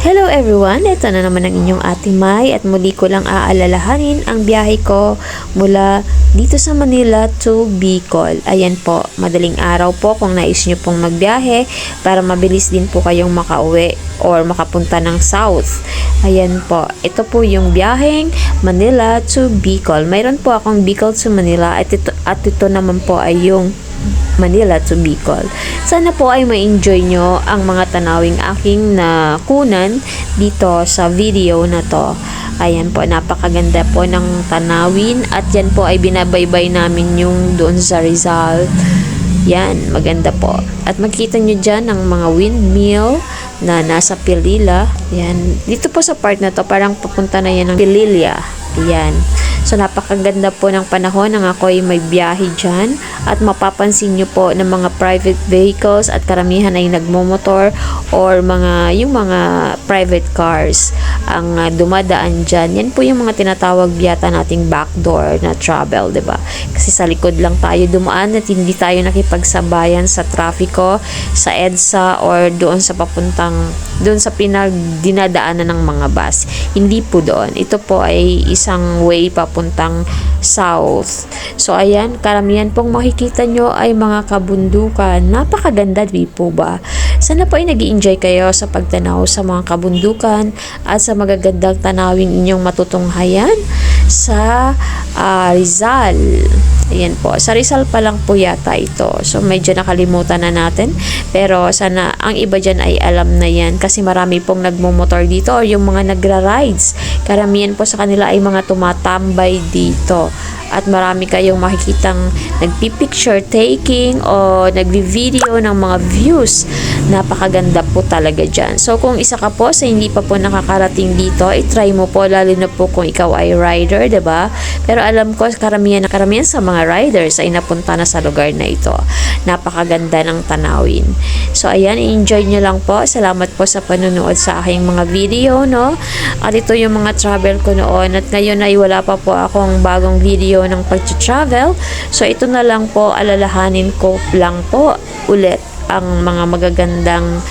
Hello everyone! Ito na naman ang inyong Ate Mai at muli ko lang aalalahanin ang biyahe ko mula dito sa Manila to Bicol. Ayan po, madaling araw po kung nais nyo pong magbiyahe para mabilis din po kayong makauwi or makapunta ng South. Ayan po, ito po yung biyaheng Manila to Bicol. Mayroon po akong Bicol to Manila at ito naman po ay yung Manila to Bicol. Sana po ay ma-enjoy nyo ang mga tanawing aking nakunan dito sa video na to. Ayan po, napakaganda po ng tanawin at yan po ay binabaybay namin yung doon sa Rizal. Yan, maganda po. At makita nyo dyan ang mga windmill na nasa Pilila. Yan, dito po sa part na to parang papunta na yan ng Pililla. Yan. So, napakaganda po ng panahon nang ako ay may biyahe dyan. At mapapansin nyo po ng mga private vehicles at karamihan ay nagmomotor or yung mga private cars ang dumadaan dyan. Yan po yung mga tinatawag yata nating backdoor na travel, diba? Kasi sa likod lang tayo dumaan at hindi tayo nakipagsabayan sa trafiko, sa EDSA or doon sa doon sa dinadaanan ng mga bus. Hindi po doon. Ito po ay isang way papuntang south. So, ayan, karamihan pong makikita nyo ay mga kabundukan. Napakaganda, di po ba? Sana po ay nag-i-enjoy kayo sa pagtanaw sa mga kabundukan at sa magagandang tanawing inyong matutunghayan sa Rizal. Ayan po. Sa Rizal pa lang po yata ito. So, medyo nakalimutan na natin. Pero, sana ang iba dyan ay alam na yan kasi marami pong nagmumotor dito o yung mga nagra-rides. Karamihan po sa kanila ay mga tumatambay dito. At marami kayong makikitang nagpipicture taking o nagvi-video ng mga views. Napakaganda po talaga dyan. So, kung isa ka po sa hindi pa po nakakarating dito, i-try mo po, lalo na po kung ikaw ay rider, diba? Pero alam ko, karamihan sa mga riders ay napunta na sa lugar na ito. Napakaganda ng tanawin. So, ayan, enjoy nyo lang po. Salamat po sa panunood sa aking mga video, no? At ito yung mga travel ko noon. At ngayon ay wala pa po akong bagong video ng pag-travel. So, ito na lang po, alalahanin ko lang po ulit ang mga magagandang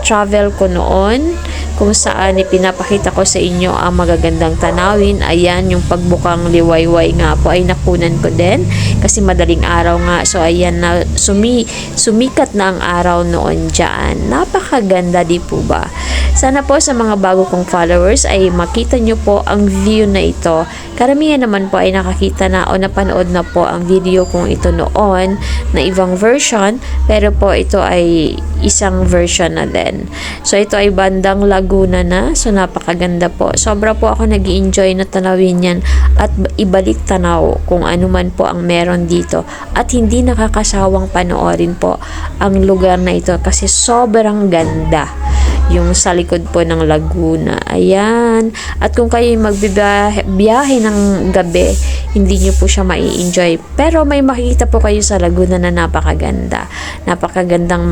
travel ko noon, kung saan ipinapakita ko sa inyo ang magagandang tanawin. Ayan, yung pagbukang liwayway nga po ay nakunan ko din kasi madaling araw nga. So, ayan na, sumikat na ang araw noon dyan. Napakaganda, di po ba? Sana po sa mga bago kong followers ay makita nyo po ang view na ito. Karamihan naman po ay nakakita na o napanood na po ang video kong ito noon na ibang version, pero po ito ay isang version na din. So, ito ay bandang Laguna na. So, napakaganda po. Sobra po ako nag-i-enjoy na tanawin yan at ibalik tanaw kung ano man po ang meron dito. At hindi nakakasawang panoorin po ang lugar na ito kasi sobrang ganda. Yung sa likod po ng Laguna. Ayan. At kung kayo magbibiyahe ng gabi, hindi nyo po siya mai-enjoy. Pero may makikita po kayo sa Laguna na napakaganda. Napakagandang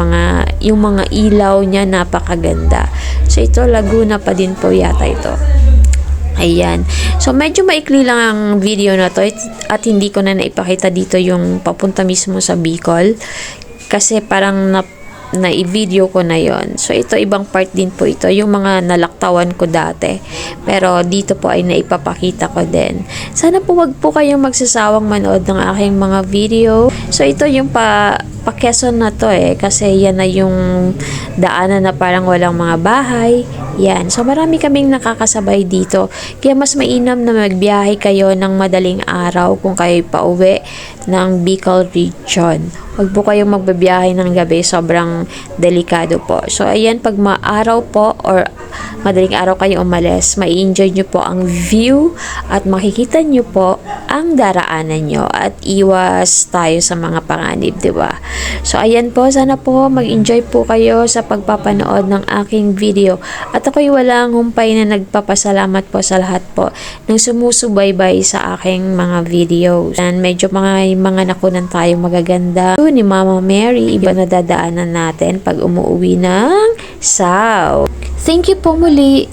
yung mga ilaw niya, napakaganda. So, ito, Laguna pa din po yata ito. Ayan. So, medyo maikli lang ang video na to at hindi ko na naipakita dito yung papunta mismo sa Bicol. Kasi parang na-i-video ko na yon. So, ito, ibang part din po ito. Yung mga nalaktawan ko dati. Pero, dito po ay naipapakita ko din. Sana po wag po kayong magsasawang manood ng aking mga video. So, ito yung pa-Quezon na to kasi yan na yung daanan na parang walang mga bahay. Yan. So, marami kaming nakakasabay dito. Kaya mas mainam na magbiyahe kayo ng madaling araw kung kayo pauwi ng Bicol region. Huwag po kayong magbabiyahe ng gabi. Sobrang delikado po. So, ayan, pag maaraw po or madaling araw kayo umalis, mai-enjoy nyo po ang view at makikita nyo po ang daraanan nyo at iwas tayo sa mga panganib, diba? So, ayan po. Sana po mag-enjoy po kayo sa pagpapanood ng aking video. At ako'y walang humpay na nagpapasalamat po sa lahat po ng sumusubaybay sa aking mga videos. And medyo mga nakunan tayo magaganda ni Mama Mary, iba na dadaanan natin pag umuwi ng South. Thank you po muli.